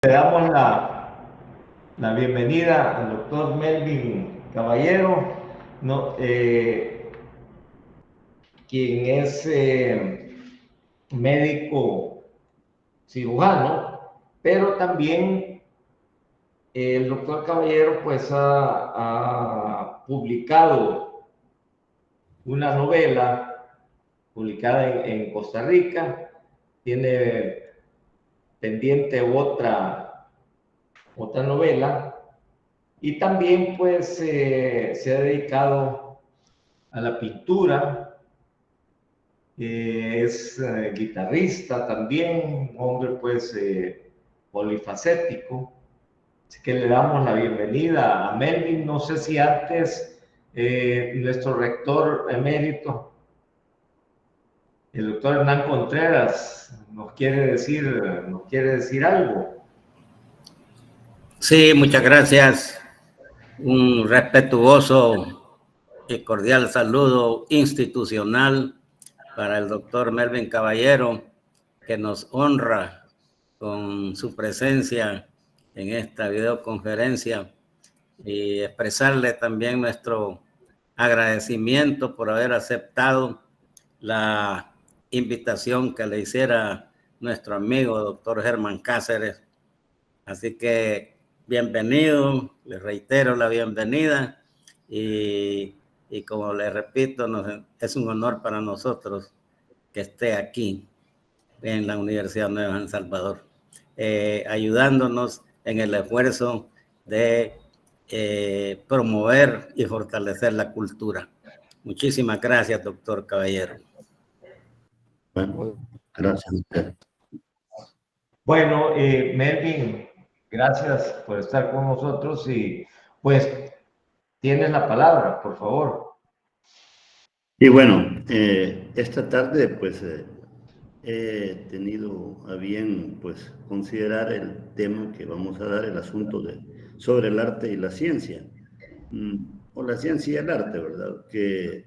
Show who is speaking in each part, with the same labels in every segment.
Speaker 1: Le damos la bienvenida al doctor Melvin Caballero, no, quien es médico cirujano, pero también el doctor Caballero pues ha publicado una novela publicada en Costa Rica, tiene pendiente otra novela. Y también pues se ha dedicado a la pintura, es guitarrista también, un hombre pues polifacético. Así que le damos la bienvenida a Melvin. No sé si antes nuestro rector emérito, el doctor Hernán Contreras, nos quiere decir algo.
Speaker 2: Sí, muchas gracias. Un respetuoso y cordial saludo institucional para el doctor Melvin Caballero, que nos honra con su presencia en esta videoconferencia, y expresarle también nuestro agradecimiento por haber aceptado la invitación que le hiciera nuestro amigo doctor Germán Cáceres. Así que bienvenido, les reitero la bienvenida y como les repito, es un honor para nosotros que esté aquí en la Universidad Nueva de San Salvador, ayudándonos en el esfuerzo de promover y fortalecer la cultura. Muchísimas gracias, doctor Caballero.
Speaker 3: Bueno, gracias a usted.
Speaker 1: Bueno, Melvin, gracias por estar con nosotros y pues tienes la palabra, por favor.
Speaker 3: Y bueno, esta tarde pues he tenido a bien pues considerar el tema que vamos a dar, el asunto sobre el arte y la ciencia, o la ciencia y el arte, ¿verdad? Que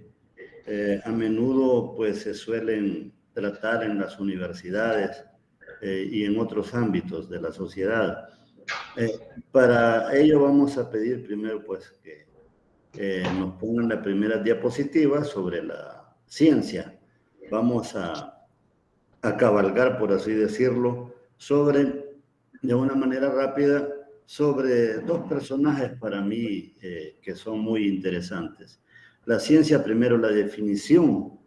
Speaker 3: a menudo pues se suelen tratar en las universidades y en otros ámbitos de la sociedad. Para ello vamos a pedir primero pues que nos pongan la primera diapositiva sobre la ciencia. Vamos a cabalgar, por así decirlo, de una manera rápida, sobre dos personajes para mí que son muy interesantes. La ciencia, primero, la definición,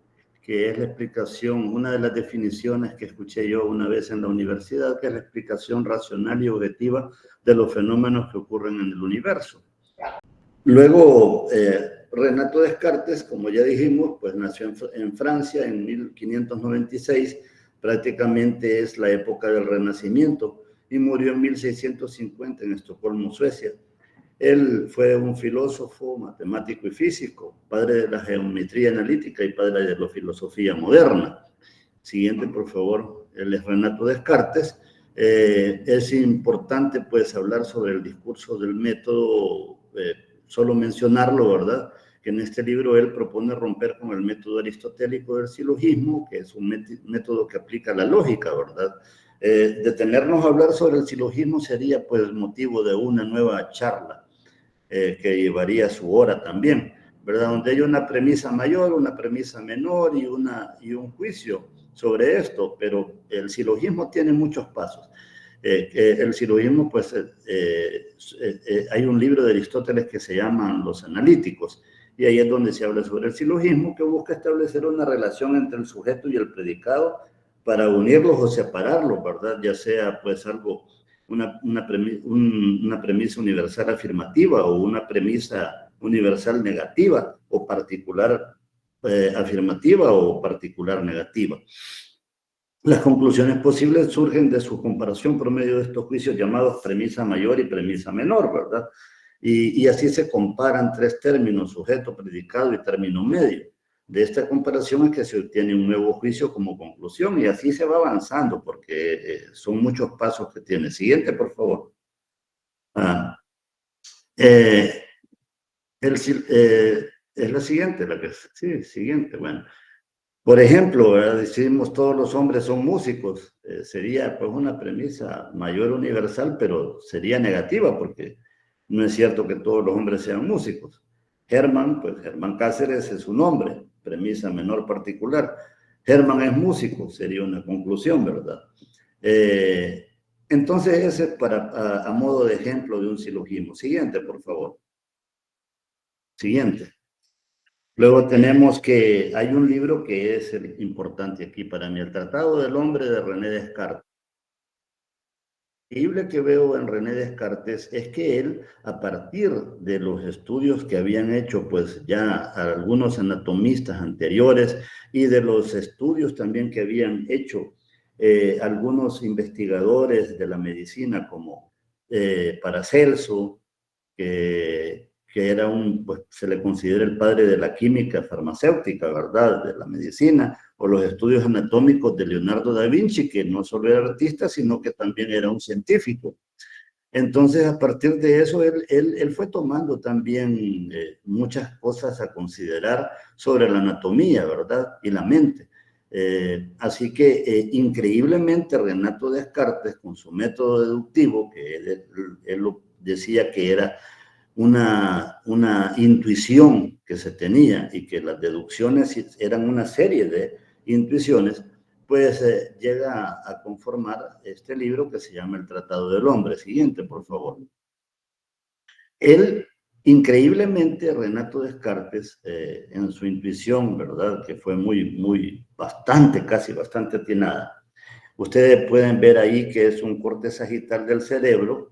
Speaker 3: que es la explicación, una de las definiciones que escuché yo una vez en la universidad, que es la explicación racional y objetiva de los fenómenos que ocurren en el universo. Luego, Renato Descartes, como ya dijimos, pues nació en Francia en 1596, prácticamente es la época del Renacimiento, y murió en 1650 en Estocolmo, Suecia. Él fue un filósofo, matemático y físico, padre de la geometría analítica y padre de la filosofía moderna. Siguiente, por favor. Él es Renato Descartes. Es importante, pues, hablar sobre el discurso del método, solo mencionarlo, ¿verdad? Que en este libro él propone romper con el método aristotélico del silogismo, que es un método que aplica la lógica, ¿verdad? Detenernos a hablar sobre el silogismo sería pues motivo de una nueva charla que llevaría su hora también, ¿verdad? Donde hay una premisa mayor, una premisa menor y un juicio sobre esto, pero el silogismo tiene muchos pasos. El silogismo, pues, hay un libro de Aristóteles que se llama Los Analíticos, y ahí es donde se habla sobre el silogismo, que busca establecer una relación entre el sujeto y el predicado para unirlos o separarlos, ¿verdad? Ya sea, pues, una premisa universal afirmativa o una premisa universal negativa o particular afirmativa o particular negativa. Las conclusiones posibles surgen de su comparación por medio de estos juicios llamados premisa mayor y premisa menor, ¿verdad? Y así se comparan tres términos, sujeto, predicado y término medio. De esta comparación es que se obtiene un nuevo juicio como conclusión, y así se va avanzando porque son muchos pasos que tiene. Siguiente, por favor. Es la siguiente, sí, siguiente, bueno. Por ejemplo, ¿verdad? Decimos todos los hombres son músicos, sería pues una premisa mayor universal, pero sería negativa porque no es cierto que todos los hombres sean músicos. Germán, pues Germán Cáceres es un hombre, premisa menor particular. Germán es músico, sería una conclusión, ¿verdad? Entonces ese a modo de ejemplo de un silogismo. Siguiente, por favor. Siguiente. Luego tenemos que hay un libro que es importante aquí para mí, El Tratado del Hombre de René Descartes. Lo increíble que veo en René Descartes es que él, a partir de los estudios que habían hecho pues ya algunos anatomistas anteriores y de los estudios también que habían hecho algunos investigadores de la medicina como Paracelso, que era pues se le considera el padre de la química farmacéutica, ¿verdad? De la medicina, o los estudios anatómicos de Leonardo da Vinci, que no solo era artista, sino que también era un científico. Entonces, a partir de eso, él fue tomando también muchas cosas a considerar sobre la anatomía, ¿verdad? Y la mente. Así que, increíblemente, Renato Descartes, con su método deductivo, que él lo decía que era una intuición que se tenía y que las deducciones eran una serie de intuiciones, pues llega a conformar este libro que se llama El Tratado del Hombre. Siguiente, por favor. Él, increíblemente, Renato Descartes, en su intuición, ¿verdad? Que fue casi bastante atinada. Ustedes pueden ver ahí que es un corte sagital del cerebro,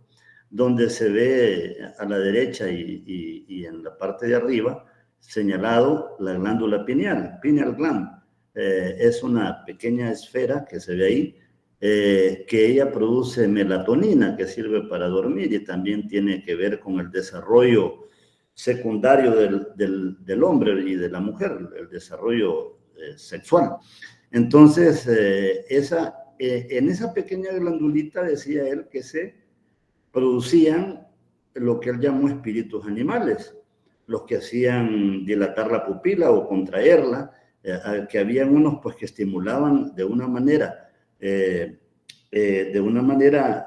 Speaker 3: donde se ve a la derecha y en la parte de arriba señalado la glándula pineal gland. Es una pequeña esfera que se ve ahí, que ella produce melatonina, que sirve para dormir y también tiene que ver con el desarrollo secundario del hombre y de la mujer, el desarrollo sexual. Entonces, en esa pequeña glandulita decía él que se producían lo que él llamó espíritus animales, los que hacían dilatar la pupila o contraerla, que habían unos pues que estimulaban de una manera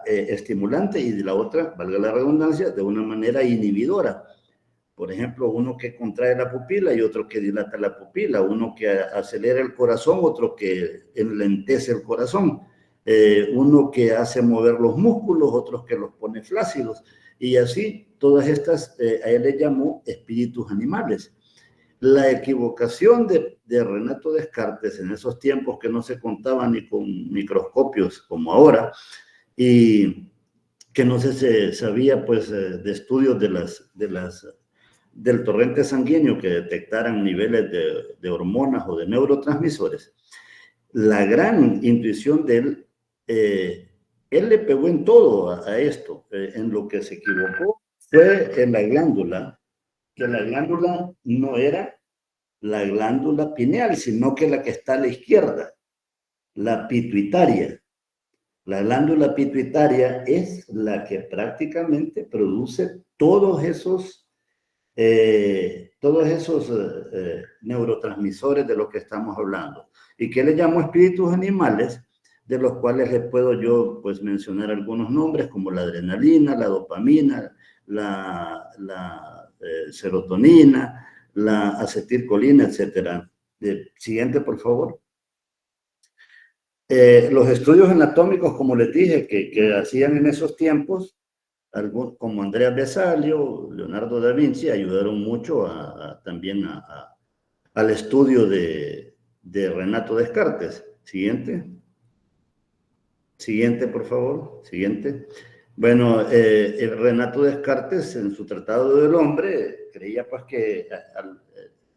Speaker 3: estimulante y de la otra, valga la redundancia, de una manera inhibidora. Por ejemplo, uno que contrae la pupila y otro que dilata la pupila, uno que acelera el corazón, otro que enlentece el corazón, uno que hace mover los músculos, otros que los pone flácidos, y así todas estas, a él le llamó espíritus animales. La equivocación de Renato Descartes en esos tiempos que no se contaba ni con microscopios como ahora, y que no se sabía pues de estudios del torrente sanguíneo que detectaran niveles de hormonas o de neurotransmisores, la gran intuición de él le pegó en todo a esto. En lo que se equivocó fue en la glándula, que la glándula no era la glándula pineal, sino que la que está a la izquierda, la pituitaria. La glándula pituitaria es la que prácticamente produce todos esos neurotransmisores de los que estamos hablando. ¿Y qué le llamo espíritus animales? De los cuales les puedo yo pues mencionar algunos nombres como la adrenalina, la dopamina, la serotonina, la acetilcolina, etc. Siguiente, por favor. Los estudios anatómicos, como les dije, que hacían en esos tiempos, como Andrea Vesalio, Leonardo da Vinci, ayudaron mucho también al estudio de Renato Descartes. Siguiente. Siguiente, por favor. Siguiente. Bueno, Renato Descartes, en su Tratado del Hombre, creía pues que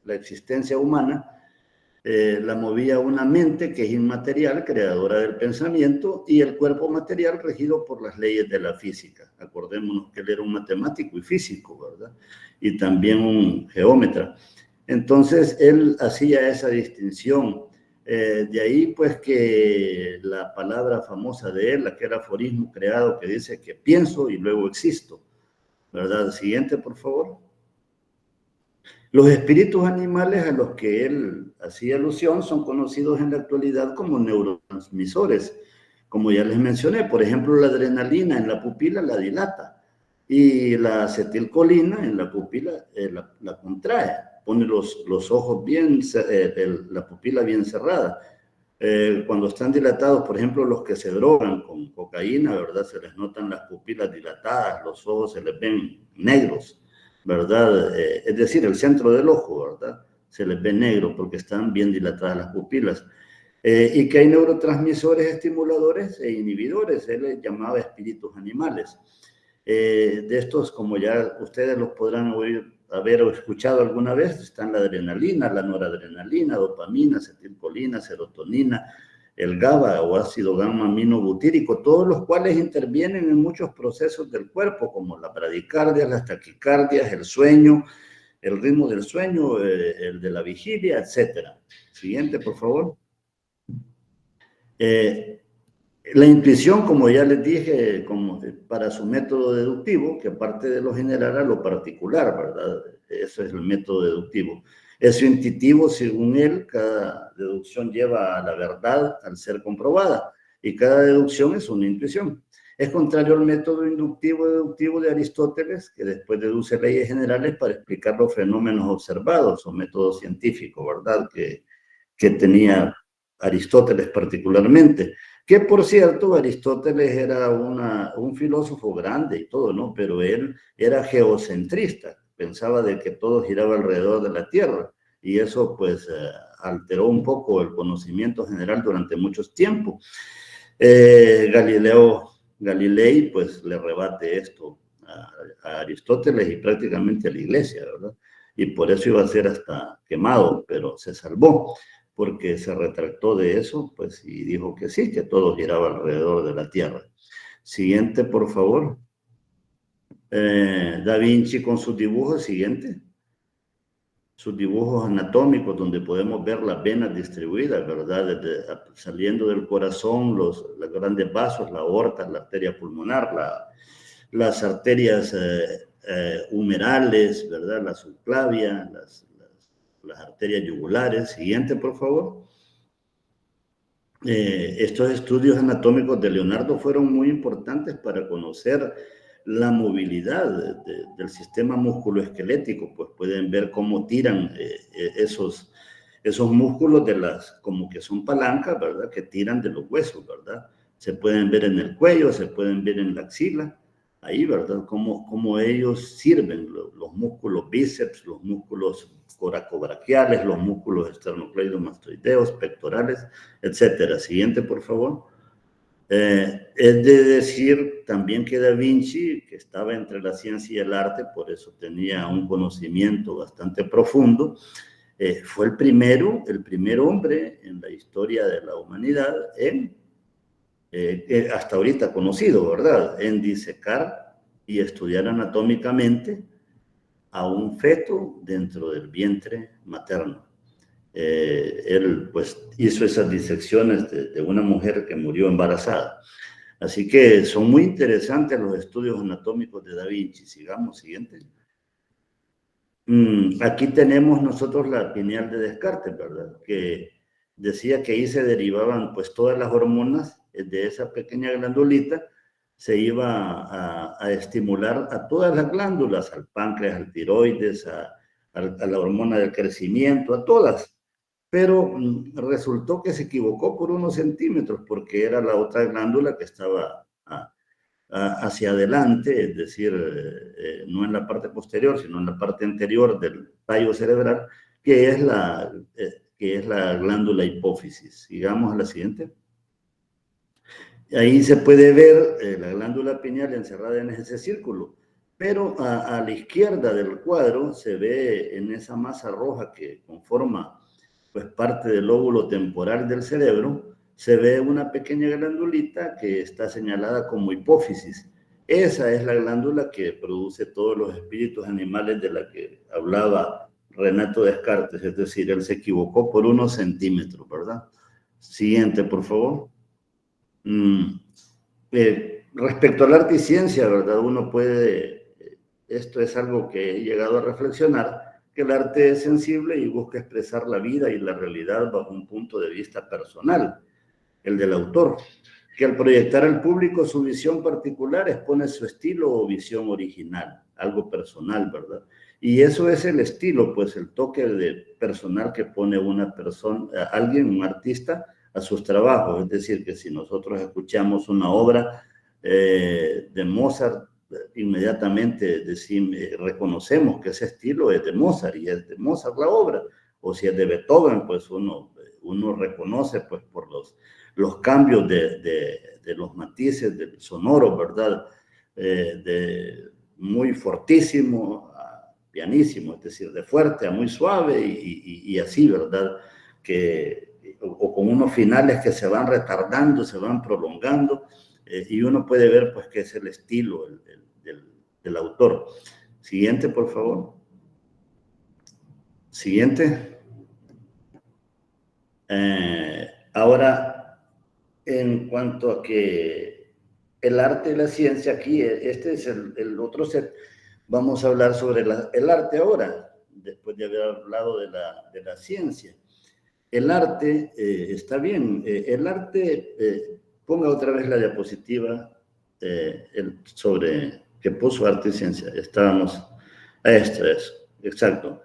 Speaker 3: la existencia humana la movía una mente que es inmaterial, creadora del pensamiento, y el cuerpo material regido por las leyes de la física. Acordémonos que él era un matemático y físico, ¿verdad? Y también un geómetra. Entonces, él hacía esa distinción. De ahí, pues, que la palabra famosa de él, aquel aforismo creado que dice que pienso y luego existo, ¿verdad? Siguiente, por favor. Los espíritus animales a los que él hacía alusión son conocidos en la actualidad como neurotransmisores. Como ya les mencioné, por ejemplo, la adrenalina en la pupila la dilata y la acetilcolina en la pupila la contrae, pone los ojos bien, la pupila bien cerrada. Cuando están dilatados, por ejemplo, los que se drogan con cocaína, ¿verdad? Se les notan las pupilas dilatadas, los ojos se les ven negros, ¿verdad? Es decir, el centro del ojo, ¿verdad? Se les ve negro porque están bien dilatadas las pupilas. Y que hay neurotransmisores estimuladores e inhibidores, él les llamaba espíritus animales. De estos, como ya ustedes los podrán haber escuchado alguna vez, están la adrenalina, la noradrenalina, dopamina, acetilcolina, serotonina, el GABA o ácido gamma-aminobutírico, todos los cuales intervienen en muchos procesos del cuerpo, como la bradicardia, las taquicardias, el sueño, el ritmo del sueño, el de la vigilia, etc. Siguiente, por favor. La intuición, como ya les dije, como para su método deductivo, que aparte de lo general a lo particular, ¿verdad? Eso es el método deductivo. Es intuitivo, según él, cada deducción lleva a la verdad al ser comprobada, y cada deducción es una intuición. Es contrario al método inductivo-deductivo de Aristóteles, que después deduce leyes generales para explicar los fenómenos observados, o método científico, ¿verdad? Que tenía Aristóteles particularmente. Que por cierto, Aristóteles era un filósofo grande y todo, ¿no? Pero él era geocentrista, pensaba de que todo giraba alrededor de la Tierra, y eso pues alteró un poco el conocimiento general durante mucho tiempo. Galilei pues le rebate esto a Aristóteles y prácticamente a la iglesia, ¿verdad? Y por eso iba a ser hasta quemado, pero se salvó, porque se retractó de eso, pues, y dijo que sí, que todo giraba alrededor de la Tierra. Siguiente, por favor. Da Vinci con sus dibujos, siguiente. Sus dibujos anatómicos, donde podemos ver las venas distribuidas, ¿verdad? Saliendo del corazón, los grandes vasos, la aorta, la arteria pulmonar, las arterias humerales, ¿verdad? La subclavia, las arterias yugulares. Siguiente, por favor. Estos estudios anatómicos de Leonardo fueron muy importantes para conocer la movilidad del sistema musculoesquelético, pues pueden ver cómo tiran esos músculos como que son palancas, ¿verdad? Que tiran de los huesos, ¿verdad? Se pueden ver en el cuello, se pueden ver en la axila, ahí, ¿verdad? Cómo ellos sirven, los músculos bíceps, los músculos coracobraquiales, los músculos esternocleidomastoideos, pectorales, etcétera. Siguiente, por favor. Es de decir también que Da Vinci, que estaba entre la ciencia y el arte, por eso tenía un conocimiento bastante profundo, fue el primer hombre en la historia de la humanidad hasta ahorita conocido, ¿verdad?, en disecar y estudiar anatómicamente a un feto dentro del vientre materno. Él pues hizo esas disecciones de una mujer que murió embarazada. Así que son muy interesantes los estudios anatómicos de Da Vinci. Sigamos, siguiente. Aquí tenemos nosotros la pineal de Descartes, ¿verdad? Que decía que ahí se derivaban pues todas las hormonas de esa pequeña glandulita, se iba a estimular a todas las glándulas, al páncreas, al tiroides, a la hormona del crecimiento, a todas. Pero resultó que se equivocó por unos centímetros porque era la otra glándula que estaba hacia adelante, es decir, no en la parte posterior, sino en la parte anterior del tallo cerebral, que es la glándula hipófisis. Sigamos a la siguiente. Ahí se puede ver la glándula pineal encerrada en ese círculo, pero a la izquierda del cuadro se ve en esa masa roja que conforma pues parte del lóbulo temporal del cerebro, se ve una pequeña glandulita que está señalada como hipófisis. Esa es la glándula que produce todos los espíritus animales de la que hablaba Renato Descartes, es decir, él se equivocó por unos centímetros, ¿verdad? Siguiente, por favor. Respecto al arte y ciencia, ¿verdad? Uno puede, esto es algo que he llegado a reflexionar, que el arte es sensible y busca expresar la vida y la realidad bajo un punto de vista personal, el del autor, que al proyectar al público su visión particular expone su estilo o visión original, algo personal, ¿verdad? Y eso es el estilo, pues el toque de personal que pone una persona, alguien, un artista, a sus trabajos. Es decir, que si nosotros escuchamos una obra de Mozart, inmediatamente reconocemos que ese estilo es de Mozart y es de Mozart la obra. O si es de Beethoven, pues uno reconoce pues por los cambios de los matices del sonoro, ¿verdad? Muy fortísimo a pianísimo, es decir, de fuerte a muy suave y así, ¿verdad? O con unos finales que se van retardando, se van prolongando, y uno puede ver pues que es el estilo del autor. Siguiente, por favor. Siguiente. Ahora, en cuanto a que el arte y la ciencia aquí, este es el otro set. Vamos a hablar sobre el arte ahora, después de haber hablado de la ciencia. El arte, está bien, el arte, ponga otra vez la diapositiva sobre que puso arte y ciencia. Estábamos, esto es, exacto.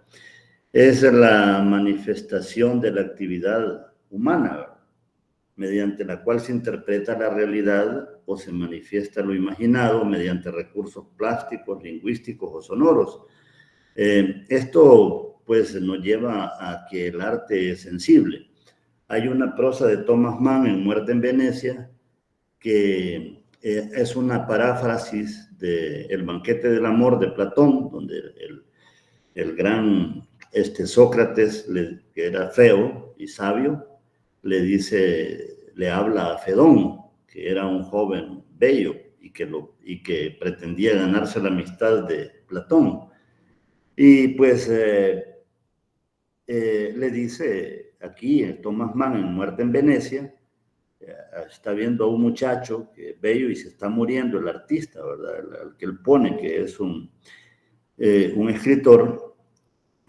Speaker 3: Es la manifestación de la actividad humana, mediante la cual se interpreta la realidad o se manifiesta lo imaginado mediante recursos plásticos, lingüísticos o sonoros. Esto pues nos lleva a que el arte es sensible. Hay una prosa de Thomas Mann en Muerte en Venecia que es una paráfrasis de El banquete del amor de Platón, donde el gran Sócrates, que era feo y sabio, le habla a Fedón, que era un joven bello y que pretendía ganarse la amistad de Platón. Y pues le dice aquí, Thomas Mann en Muerte en Venecia, está viendo a un muchacho que es bello y se está muriendo, el artista, ¿verdad? El que él pone, que es un escritor,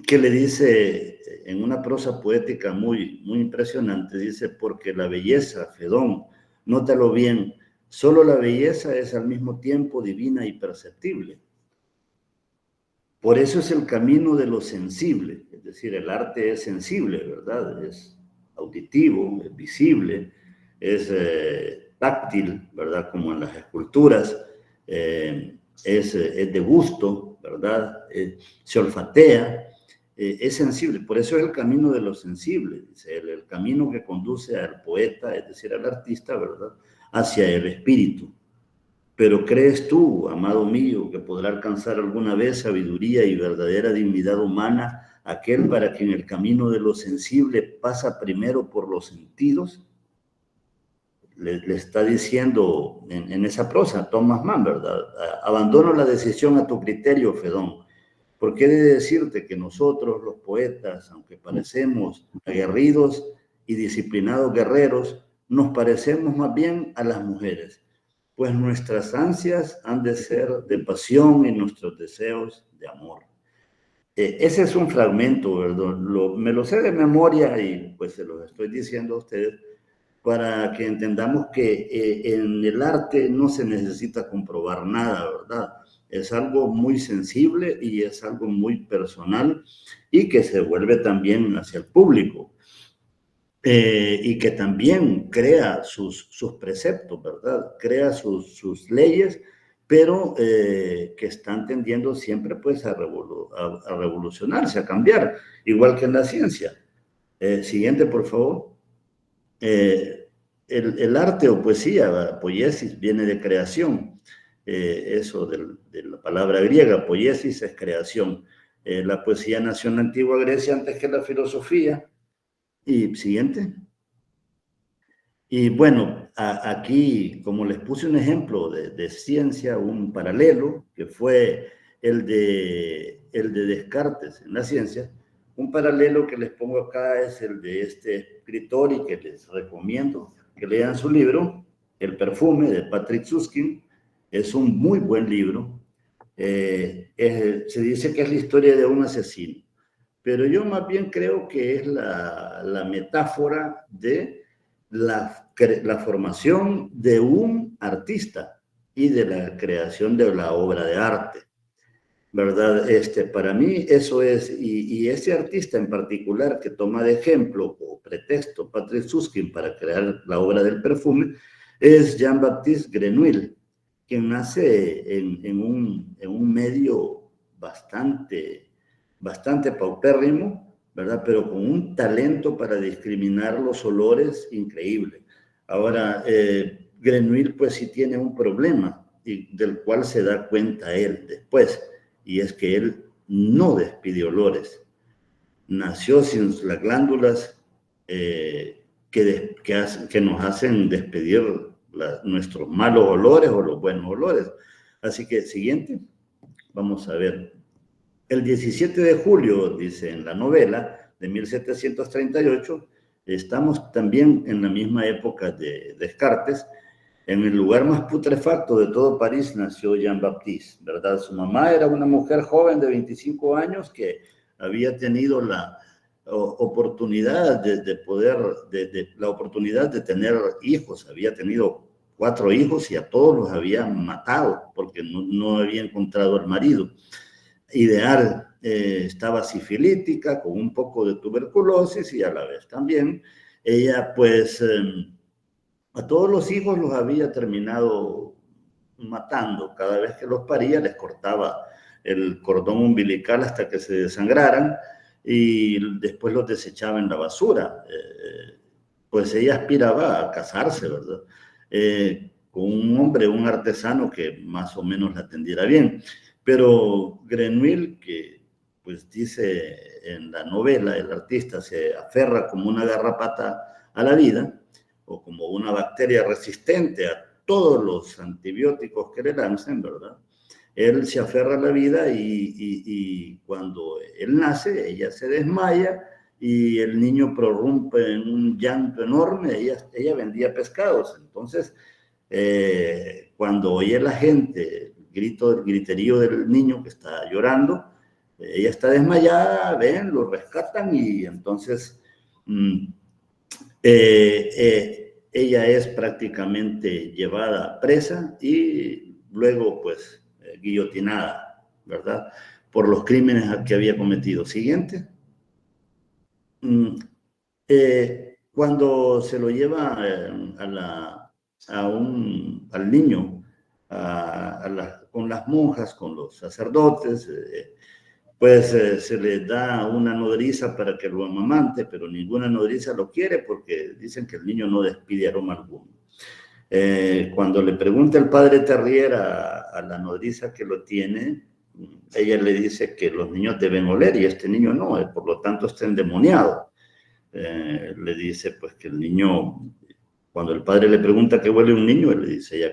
Speaker 3: que le dice en una prosa poética muy, muy impresionante, dice, porque la belleza, Fedón, nótalo bien, solo la belleza es al mismo tiempo divina y perceptible. Por eso es el camino de lo sensible, es decir, el arte es sensible, ¿verdad? Es auditivo, es visible, es táctil, ¿verdad? Como en las esculturas, es de gusto, ¿verdad? Se olfatea, es sensible, por eso es el camino de lo sensible, dice él, el camino que conduce al poeta, es decir, al artista, ¿verdad? Hacia el espíritu. Pero ¿crees tú, amado mío, que podrá alcanzar alguna vez sabiduría y verdadera dignidad humana aquel para quien el camino de lo sensible pasa primero por los sentidos? Le está diciendo en esa prosa Thomas Mann, ¿verdad? Abandono la decisión a tu criterio, Fedón, porque he de decirte que nosotros, los poetas, aunque parecemos aguerridos y disciplinados guerreros, nos parecemos más bien a las mujeres, pues nuestras ansias han de ser de pasión y nuestros deseos de amor. Ese es un fragmento, ¿verdad? Me lo sé de memoria y pues se los estoy diciendo a ustedes para que entendamos que en el arte no se necesita comprobar nada, ¿verdad? Es algo muy sensible y es algo muy personal y que se vuelve también hacia el público. Y que también crea sus preceptos, ¿verdad? Crea sus leyes, pero que están tendiendo siempre pues a revolucionarse, a cambiar, igual que en la ciencia. Siguiente, por favor. El arte o poesía, poiesis, viene de creación. Eso de la palabra griega, poiesis es creación. La poesía nació en la antigua Grecia antes que la filosofía. Y siguiente. Y bueno, aquí, como les puse un ejemplo de ciencia, un paralelo, que fue el de Descartes en la ciencia, un paralelo que les pongo acá es el de este escritor y que les recomiendo que lean su libro, El perfume, de Patrick Süskind. Es un muy buen libro. Se dice que es la historia de un asesino. pero yo más bien creo que es la metáfora de la formación de un artista y de la creación de la obra de arte, ¿verdad? Para mí eso es, y ese artista en particular que toma de ejemplo o pretexto Patrick Süskind para crear la obra del perfume es Jean-Baptiste Grenouille, quien nace en un medio bastante paupérrimo, ¿verdad? Pero con un talento para discriminar los olores increíble. Ahora, Grenouille pues sí tiene un problema y del cual se da cuenta él después, y es que él no despide olores. Nació sin las glándulas que nos hacen despedir nuestros malos olores o los buenos olores. Así que, siguiente, vamos a ver. El 17 de julio, dice en la novela de 1738, estamos también en la misma época de Descartes. En el lugar más putrefacto de todo París nació Jean-Baptiste, ¿verdad? Su mamá era una mujer joven de 25 años que había tenido la oportunidad la oportunidad de tener hijos. Había tenido 4 hijos y a todos los había matado porque no había encontrado al marido ideal. Estaba sifilítica, con un poco de tuberculosis y a la vez también ella pues... a todos los hijos los había terminado matando. Cada vez que los paría les cortaba el cordón umbilical hasta que se desangraran y después los desechaba en la basura. Pues ella aspiraba a casarse, ¿verdad? Con un hombre, un artesano que más o menos la atendiera bien. Pero Grenouille, que pues dice en la novela, el artista se aferra como una garrapata a la vida, o como una bacteria resistente a todos los antibióticos que le lancen, ¿verdad? Él se aferra a la vida y cuando él nace, ella se desmaya y el niño prorrumpe en un llanto enorme. Ella vendía pescados. Entonces, cuando oye la gente el griterío del niño que está llorando, ella está desmayada, ven, lo rescatan y entonces... ella es prácticamente llevada presa y luego pues guillotinada, ¿verdad? Por los crímenes que había cometido. Siguiente. Cuando se lo lleva al niño con las monjas, con los sacerdotes, pues se le da una nodriza para que lo amamante, pero ninguna nodriza lo quiere porque dicen que el niño no despide aroma alguno. Cuando le pregunta el padre Terrier a la nodriza que lo tiene, ella le dice que los niños deben oler y este niño no, por lo tanto está endemoniado. Le dice pues que el niño, cuando el padre le pregunta qué huele un niño, él le dice ella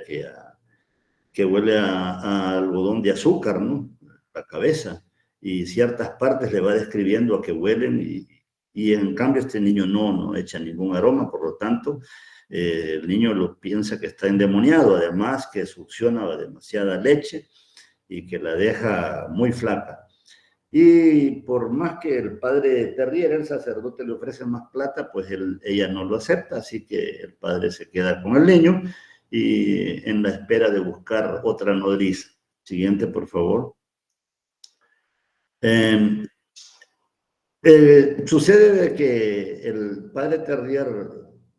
Speaker 3: que huele a algodón de azúcar, ¿no? La cabeza. Y ciertas partes le va describiendo a qué huelen y en cambio este niño no echa ningún aroma, por lo tanto el niño lo piensa que está endemoniado, además que succiona demasiada leche y que la deja muy flaca. Y por más que el padre Terrier, el sacerdote, le ofrece más plata, pues ella no lo acepta, así que el padre se queda con el niño y en la espera de buscar otra nodriza. Siguiente, por favor. Sucede de que el padre Terrier,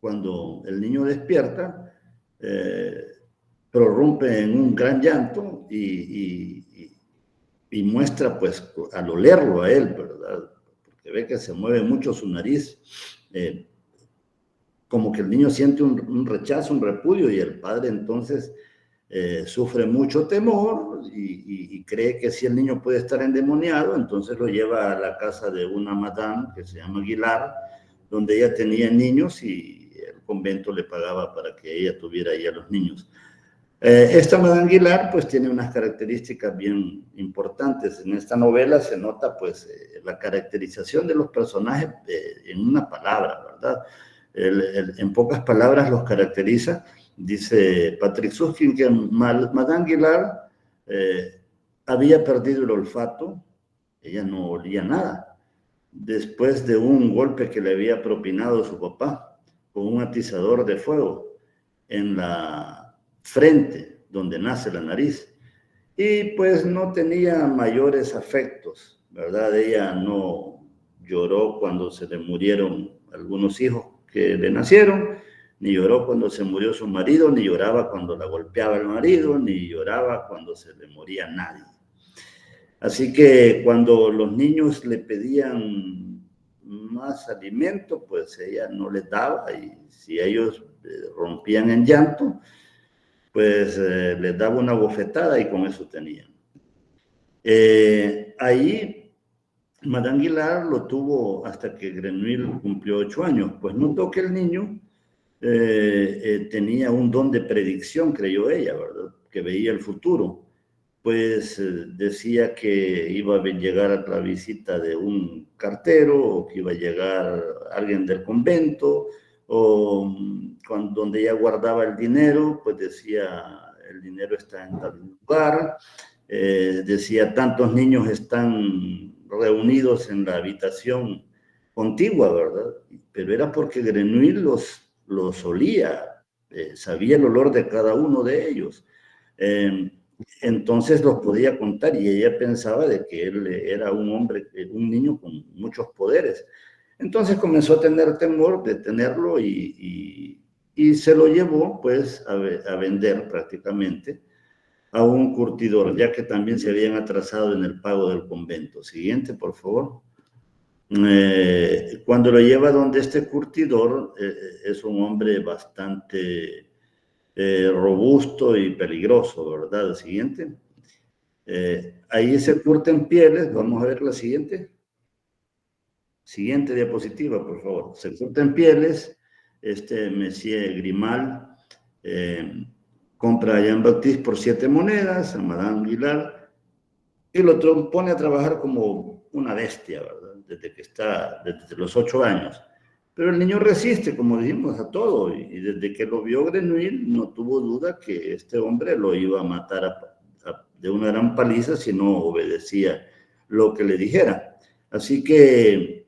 Speaker 3: cuando el niño despierta, prorrumpe en un gran llanto y muestra, pues, al olerlo a él, ¿verdad? Porque ve que se mueve mucho su nariz, como que el niño siente un rechazo, un repudio, y el padre entonces sufre mucho temor y cree que si el niño puede estar endemoniado, entonces lo lleva a la casa de una madame que se llama Aguilar, donde ella tenía niños y el convento le pagaba para que ella tuviera ahí a los niños. Esta madame Aguilar pues tiene unas características bien importantes. En esta novela se nota pues la caracterización de los personajes en una palabra, ¿verdad? En pocas palabras los caracteriza. Dice Patrick Süskind que Madame Aguilar había perdido el olfato, ella no olía nada, después de un golpe que le había propinado su papá con un atizador de fuego en la frente, donde nace la nariz. Y pues no tenía mayores afectos, ¿verdad? Ella no lloró cuando se le murieron algunos hijos que le nacieron, ni lloró cuando se murió su marido, ni lloraba cuando la golpeaba el marido, ni lloraba cuando se le moría nadie. Así que cuando los niños le pedían más alimento, pues ella no les daba, y si ellos rompían en llanto, pues les daba una bofetada y con eso tenían. Ahí Madame Aguilar lo tuvo hasta que Grenouille cumplió 8 años, pues notó que el niño tenía un don de predicción, creyó ella, ¿verdad? Que veía el futuro. Pues decía que iba a llegar a la visita de un cartero, o que iba a llegar alguien del convento, o donde ella guardaba el dinero, pues decía, el dinero está en tal lugar. Decía, tantos niños están reunidos en la habitación contigua, ¿verdad? Pero era porque Grenouille los olía, sabía el olor de cada uno de ellos. Entonces los podía contar, y ella pensaba de que él era un hombre, un niño con muchos poderes. Entonces comenzó a tener temor de tenerlo, y se lo llevó pues a vender prácticamente a un curtidor, ya que también se habían atrasado en el pago del convento. Siguiente, por favor. Cuando lo lleva donde este curtidor, es un hombre bastante robusto y peligroso, ¿verdad? Siguiente. Ahí se curten pieles. Vamos a ver la siguiente. Siguiente diapositiva, por favor. Se curten pieles. Monsieur Grimal compra a Jean-Baptiste por 7 monedas, a Madame Aguilar, y lo pone a trabajar como una bestia, ¿verdad? Desde los 8 años. Pero el niño resiste, como dijimos, a todo, y desde que lo vio Grenouille no tuvo duda que este hombre lo iba a matar de una gran paliza si no obedecía lo que le dijera. Así que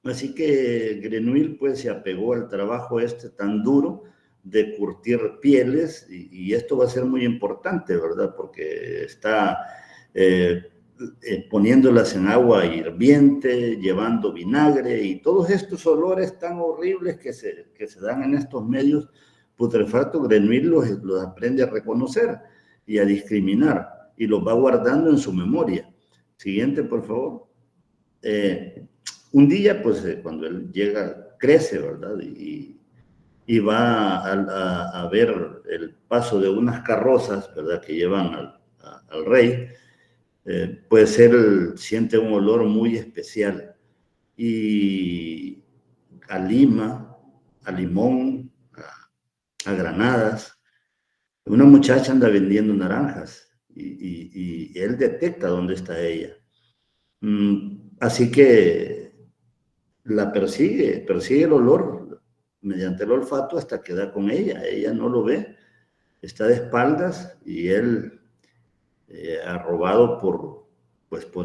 Speaker 3: Grenouille pues se apegó al trabajo tan duro de curtir pieles, y esto va a ser muy importante, ¿verdad? Porque está poniéndolas en agua hirviente, llevando vinagre, y todos estos olores tan horribles que se dan en estos medios putrefactos. Grenouille los aprende a reconocer y a discriminar, y los va guardando en su memoria. Siguiente, por favor. Un día, pues, cuando él llega, crece, ¿verdad? Y va a ver el paso de unas carrozas, ¿verdad?, que llevan al rey. Pues él siente un olor muy especial, y a lima, a limón, a granadas. Una muchacha anda vendiendo naranjas, y él detecta dónde está ella. Así que la persigue el olor mediante el olfato hasta que da con ella. Ella no lo ve, está de espaldas, y él, arrobado por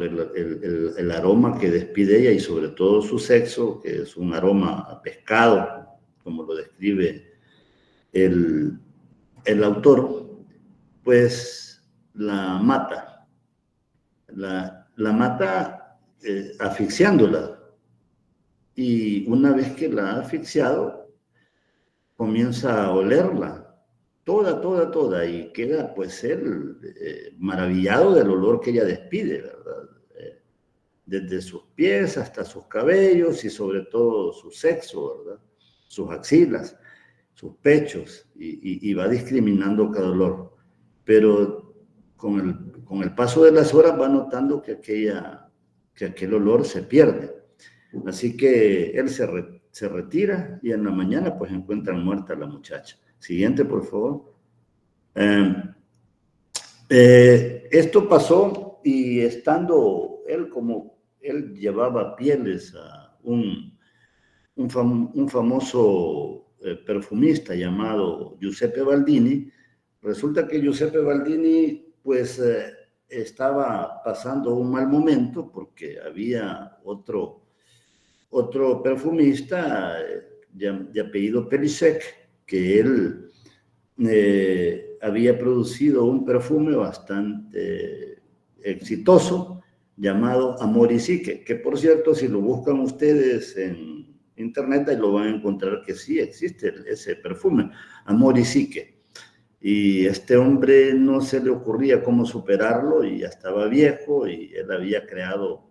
Speaker 3: el aroma que despide ella, y sobre todo su sexo, que es un aroma a pescado, como lo describe el autor, pues la mata. La mata asfixiándola. Y una vez que la ha asfixiado, comienza a olerla, toda, y queda pues él maravillado del olor que ella despide, ¿verdad? Desde sus pies hasta sus cabellos, y sobre todo su sexo, ¿verdad? Sus axilas, sus pechos, y va discriminando cada olor. Pero con el paso de las horas va notando que aquel olor se pierde. Así que él se retira, y en la mañana pues encuentran muerta a la muchacha. Siguiente, por favor. Esto pasó, y estando él, como él llevaba pieles a un famoso perfumista llamado Giuseppe Baldini. Resulta que Giuseppe Baldini pues estaba pasando un mal momento porque había otro perfumista de apellido Pelisek, que él había producido un perfume bastante exitoso llamado Amor y Psique, que por cierto, si lo buscan ustedes en internet, ahí lo van a encontrar que sí existe ese perfume, Amor y Psique. Y este hombre no se le ocurría cómo superarlo y ya estaba viejo y él había creado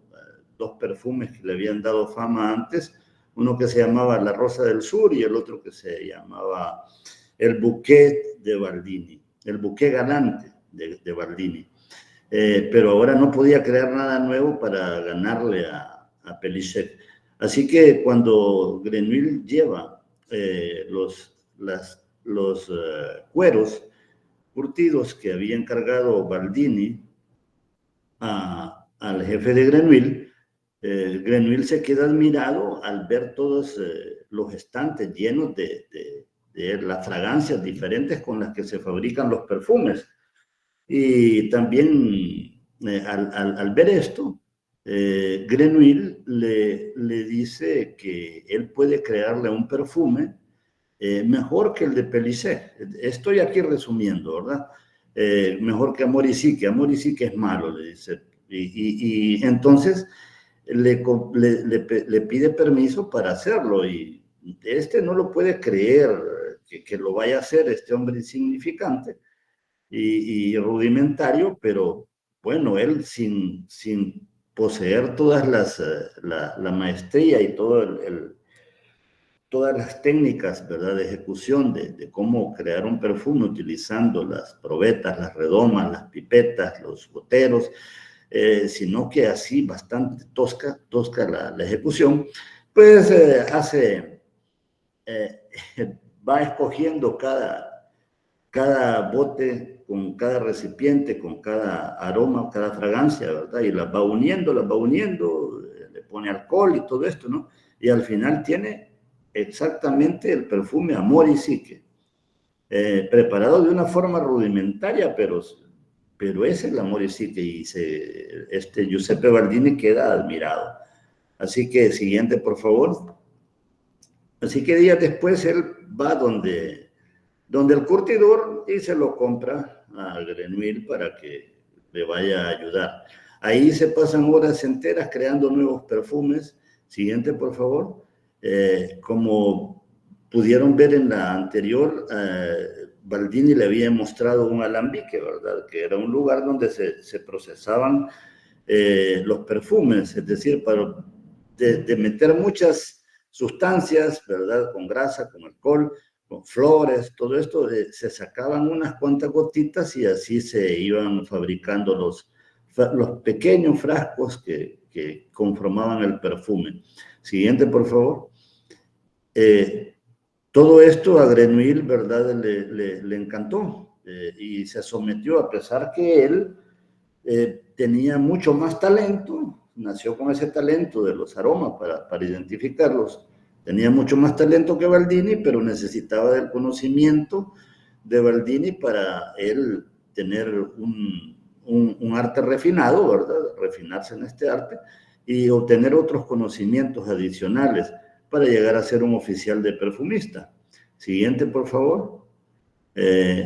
Speaker 3: dos perfumes que le habían dado fama antes, uno que se llamaba La Rosa del Sur y el otro que se llamaba el Bouquet de Baldini, el Bouquet Galante de Baldini. Pero ahora no podía crear nada nuevo para ganarle a Pelisek. Así que cuando Grenouille lleva los cueros curtidos que había encargado Baldini al jefe de Grenouille, Grenouille se queda admirado al ver todos los estantes llenos de las fragancias diferentes con las que se fabrican los perfumes. Y también al ver esto, Grenouille le dice que él puede crearle un perfume mejor que el de Pelisset. Estoy aquí resumiendo, ¿verdad? Mejor que Amor y Psique. Amor y Psique es malo, le dice. Y entonces le pide permiso para hacerlo y este no lo puede creer que lo vaya a hacer este hombre insignificante y rudimentario, pero bueno, él sin poseer todas la maestría y todo todas las técnicas, ¿verdad?, de ejecución de cómo crear un perfume utilizando las probetas, las redomas, las pipetas, los goteros, sino que así bastante tosca la ejecución, pues va escogiendo cada bote con cada recipiente, con cada aroma, cada fragancia, ¿verdad? Y las va uniendo, le pone alcohol y todo esto, ¿no? Y al final tiene exactamente el perfume Amor y Psique, preparado de una forma rudimentaria, pero ese es el Amor y Psique, y Giuseppe Baldini queda admirado. Así que, siguiente, por favor. Así que días después él va donde el curtidor y se lo compra a Grenouille para que le vaya a ayudar. Ahí se pasan horas enteras creando nuevos perfumes. Siguiente, por favor. Como pudieron ver en la anterior, Baldini le había mostrado un alambique, ¿verdad? Que era un lugar donde se procesaban los perfumes, es decir, de meter muchas sustancias, ¿verdad? Con grasa, con alcohol, con flores, todo esto, se sacaban unas cuantas gotitas y así se iban fabricando los pequeños frascos que conformaban el perfume. Siguiente, por favor. Todo esto a Grenouille, ¿verdad?, le encantó y se sometió, a pesar que él tenía mucho más talento, nació con ese talento de los aromas para identificarlos. Tenía mucho más talento que Baldini, pero necesitaba del conocimiento de Baldini para él tener un arte refinado, ¿verdad? Refinarse en este arte y obtener otros conocimientos adicionales para llegar a ser un oficial de perfumista. Siguiente, por favor.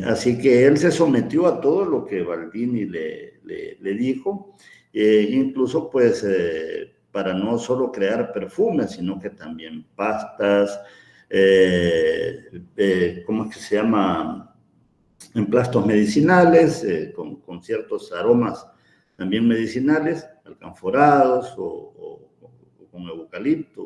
Speaker 3: Así que él se sometió a todo lo que Baldini le dijo, incluso pues para no solo crear perfumes, sino que también pastas, ¿cómo es que se llama? Emplastos medicinales, con ciertos aromas también medicinales, alcanforados o con eucalipto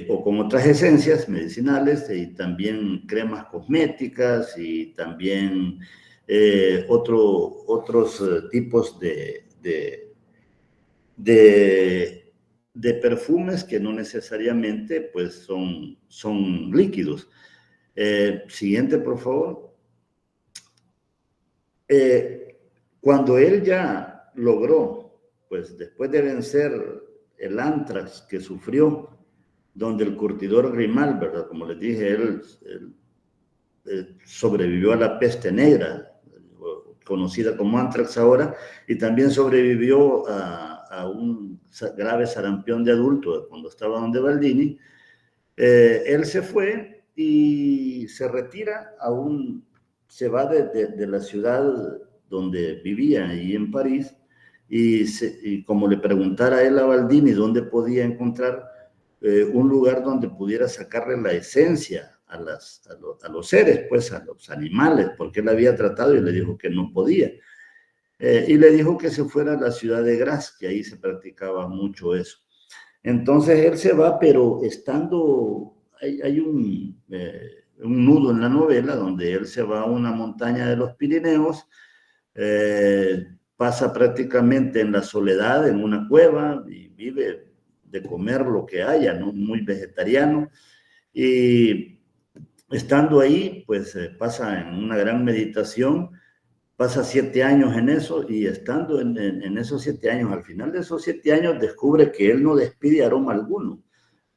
Speaker 3: o con otras esencias medicinales y también cremas cosméticas y también otros tipos de perfumes que no necesariamente pues son líquidos. Siguiente, por favor. Cuando él ya logró, pues después de vencer el antrax que sufrió, donde el curtidor Grimal, ¿verdad? Como les dije, él sobrevivió a la peste negra, conocida como anthrax ahora, y también sobrevivió a un grave sarampión de adulto cuando estaba donde Baldini. Él se fue y se retira se va de la ciudad donde vivía, ahí en París, y como le preguntara a él a Baldini dónde podía encontrar un lugar donde pudiera sacarle la esencia a los seres, pues a los animales, porque él había tratado y le dijo que no podía. Y le dijo que se fuera a la ciudad de Graz, que ahí se practicaba mucho eso. Entonces él se va, pero hay un nudo en la novela donde él se va a una montaña de los Pirineos, pasa prácticamente en la soledad, en una cueva, y vive de comer lo que haya, ¿no? Muy vegetariano, y estando ahí, pues pasa en una gran meditación, pasa 7 años en eso, y estando en esos 7 años, al final de esos 7 años, descubre que él no despide aroma alguno,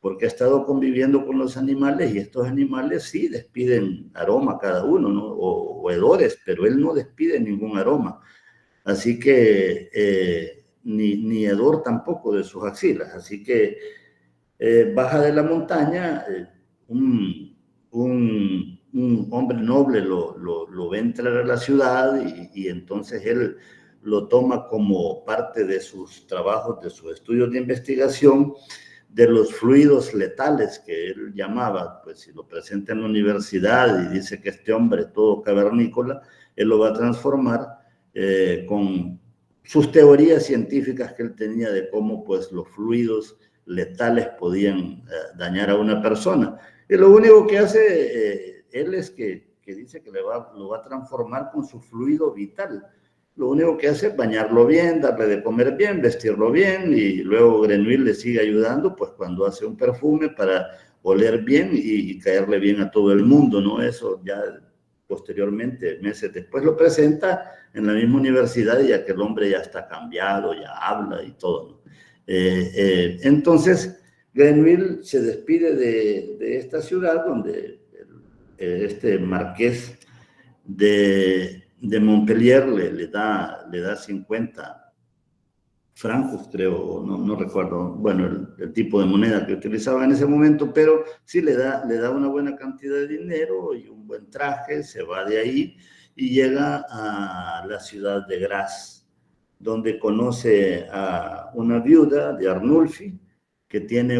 Speaker 3: porque ha estado conviviendo con los animales, y estos animales sí despiden aroma cada uno, ¿no? O hedores, pero él no despide ningún aroma. Así que ni hedor tampoco de sus axilas. Así que baja de la montaña, un hombre noble lo ve entrar a la ciudad, y entonces él lo toma como parte de sus trabajos, de sus estudios de investigación, de los fluidos letales que él llamaba. Pues si lo presenta en la universidad y dice que este hombre todo cavernícola, él lo va a transformar con sus teorías científicas que él tenía de cómo pues los fluidos letales podían dañar a una persona. Y lo único que hace él es que dice que lo va a transformar con su fluido vital. Lo único que hace es bañarlo bien, darle de comer bien, vestirlo bien, y luego Grenouille le sigue ayudando pues cuando hace un perfume para oler bien y caerle bien a todo el mundo, ¿no? Eso ya posteriormente, meses después, lo presenta en la misma universidad, ya que el hombre ya está cambiado, ya habla y todo, ¿no? Entonces, Grenouille se despide de esta ciudad donde este marqués de Montpellier le da 50 francos, creo, no recuerdo, bueno, el tipo de moneda que utilizaba en ese momento, pero sí le da una buena cantidad de dinero y un buen traje, se va de ahí y llega a la ciudad de Graz, donde conoce a una viuda de Arnulfi, que tiene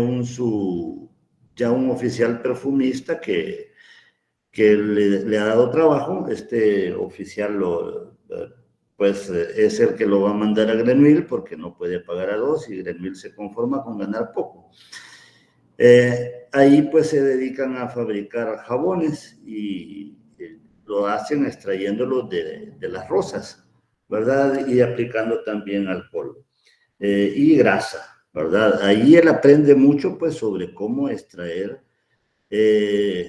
Speaker 3: ya un oficial perfumista que le ha dado trabajo. Este oficial es el que lo va a mandar a Grenouille porque no puede pagar a 2, y Grenouille se conforma con ganar poco. Ahí pues se dedican a fabricar jabones, y lo hacen extrayéndolo de las rosas, ¿verdad? Y aplicando también alcohol y grasa, ¿verdad? Ahí él aprende mucho pues sobre cómo extraer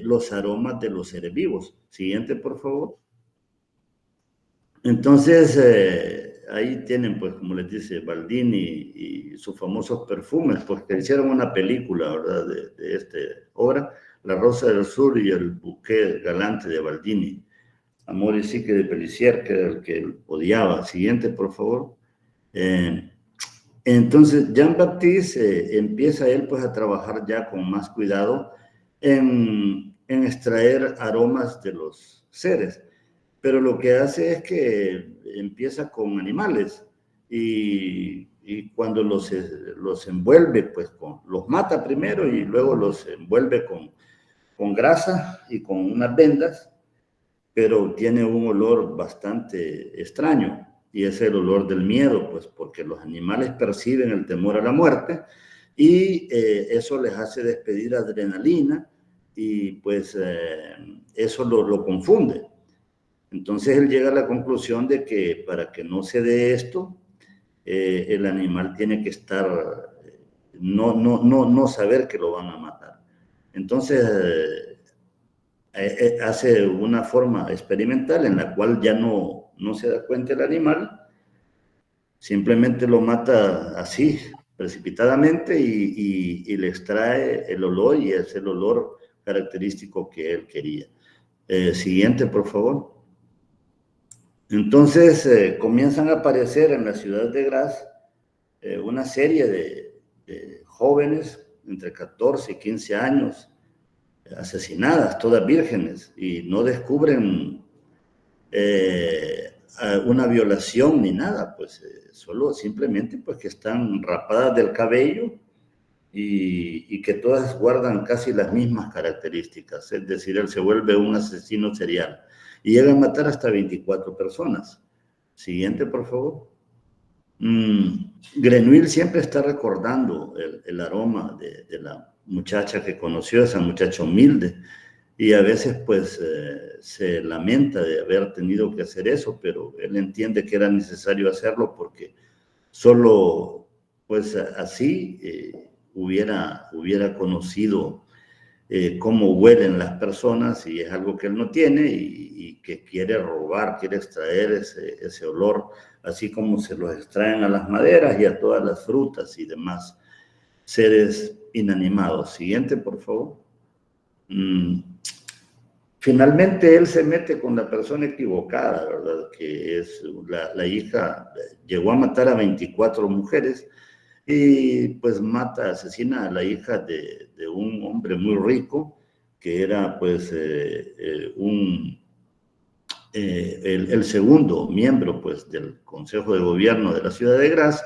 Speaker 3: los aromas de los seres vivos. Siguiente, por favor. Entonces, ahí tienen, pues, como les dice, Baldini y sus famosos perfumes, porque hicieron una película, ¿verdad?, de esta obra, La Rosa del Sur y el Bouquet Galante de Baldini. Amor y Psique de Pellicier, que era el que odiaba. Siguiente, por favor. Entonces, Jean-Baptiste empieza él, pues, a trabajar ya con más cuidado en extraer aromas de los seres. Pero lo que hace es que empieza con animales, y cuando los envuelve, pues los mata primero y luego los envuelve con grasa y con unas vendas, pero tiene un olor bastante extraño, y es el olor del miedo, pues porque los animales perciben el temor a la muerte, y eso les hace despedir adrenalina, y pues eso lo confunde. Entonces él llega a la conclusión de que para que no se dé esto, el animal tiene que estar, no saber que lo van a matar. Entonces hace una forma experimental en la cual ya no se da cuenta el animal, simplemente lo mata así, precipitadamente, y le extrae el olor, y es el olor característico que él quería. Siguiente, por favor. Entonces comienzan a aparecer en la ciudad de Graz una serie de jóvenes entre 14 y 15 años, asesinadas, todas vírgenes, y no descubren una violación ni nada, pues solo simplemente pues que están rapadas del cabello y que todas guardan casi las mismas características, es decir, él se vuelve un asesino serial y llega a matar hasta 24 personas. Siguiente, por favor. Grenouille siempre está recordando el aroma de la muchacha que conoció, esa muchacha humilde, y a veces pues se lamenta de haber tenido que hacer eso, pero él entiende que era necesario hacerlo porque solo pues así hubiera conocido cómo huelen las personas, y es algo que él no tiene y que quiere robar, quiere extraer ese olor, así como se los extraen a las maderas y a todas las frutas y demás seres inanimados. Siguiente, por favor. Finalmente él se mete con la persona equivocada, ¿verdad? Que es la hija, llegó a matar a 24 mujeres y pues asesina a la hija de un hombre muy rico que era pues el segundo miembro pues del Consejo de Gobierno de la ciudad de Graz,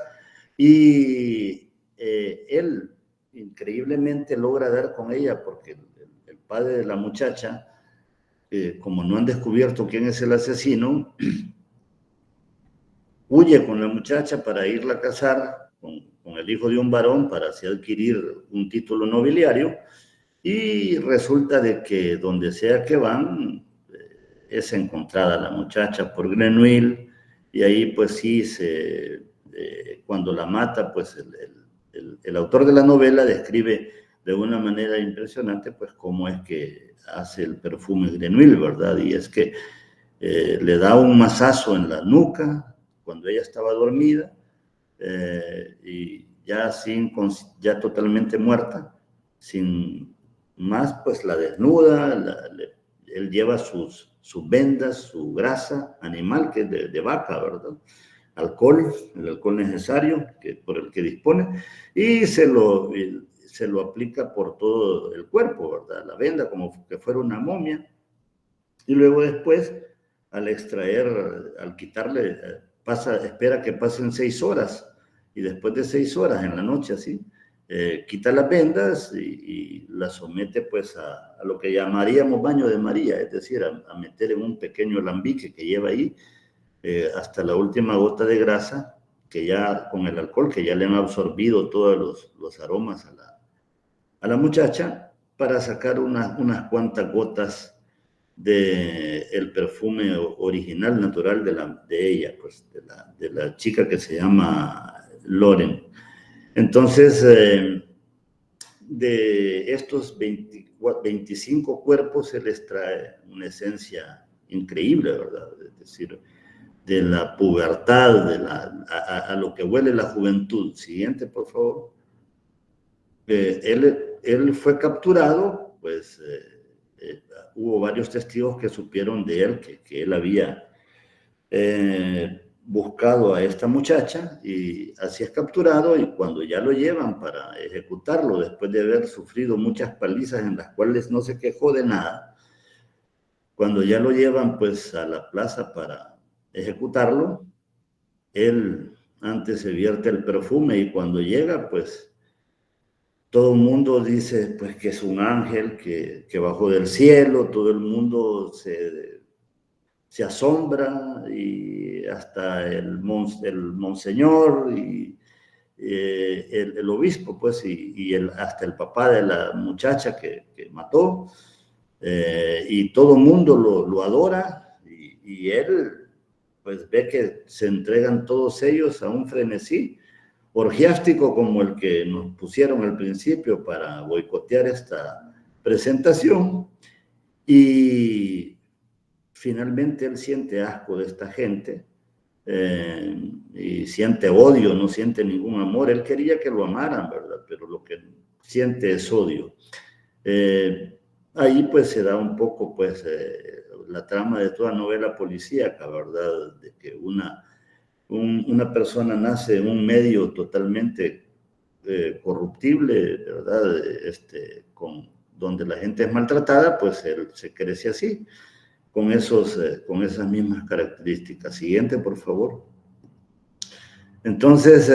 Speaker 3: y él increíblemente logra dar con ella porque el padre de la muchacha, como no han descubierto quién es el asesino, huye con la muchacha para irla a casar con el hijo de un varón para así adquirir un título nobiliario, y resulta de que donde sea que van es encontrada la muchacha por Grenouille, y ahí pues sí, cuando la mata, pues el autor de la novela describe de una manera impresionante pues cómo es que hace el perfume Grenouille, ¿verdad? Y es que le da un mazazo en la nuca cuando ella estaba dormida, y ya totalmente muerta, sin más, pues la desnuda, él lleva sus vendas, su grasa animal, que es de vaca, ¿verdad? El alcohol necesario por el que dispone, y se lo aplica por todo el cuerpo, ¿verdad? La venda como que fuera una momia, y luego después, al quitarle, espera que pasen 6 horas, y después de 6 horas en la noche, así, quita las vendas y las somete pues a lo que llamaríamos baño de María, es decir, a meter en un pequeño alambique que lleva ahí, hasta la última gota de grasa, que ya con el alcohol, que ya le han absorbido todos los aromas a la muchacha, para sacar unas cuantas gotas del perfume original, natural de ella, pues de la chica que se llama Loren. Entonces, de estos 25 cuerpos se les trae una esencia increíble, ¿verdad? Es decir, de la pubertad, a lo que huele la juventud. Siguiente, por favor. Él fue capturado, pues hubo varios testigos que supieron de él, que él había buscado a esta muchacha, y así es capturado, y cuando ya lo llevan para ejecutarlo, después de haber sufrido muchas palizas en las cuales no se quejó de nada, cuando ya lo llevan pues a la plaza para ejecutarlo, él antes se vierte el perfume, y cuando llega pues todo el mundo dice pues que es un ángel que bajó del cielo, todo el mundo se asombra, y hasta el monseñor y el obispo, pues, y hasta el papá de la muchacha que mató, y todo el mundo lo adora, y él pues ve que se entregan todos ellos a un frenesí orgiástico como el que nos pusieron al principio para boicotear esta presentación, y finalmente él siente asco de esta gente, y siente odio, no siente ningún amor. Él quería que lo amaran, ¿verdad? Pero lo que siente es odio. ahí pues se da un poco pues la trama de toda novela policíaca, ¿verdad? De que una persona nace en un medio totalmente corruptible, ¿verdad? Donde la gente es maltratada, pues él se crece así, con esas mismas características. Siguiente, por favor. Entonces,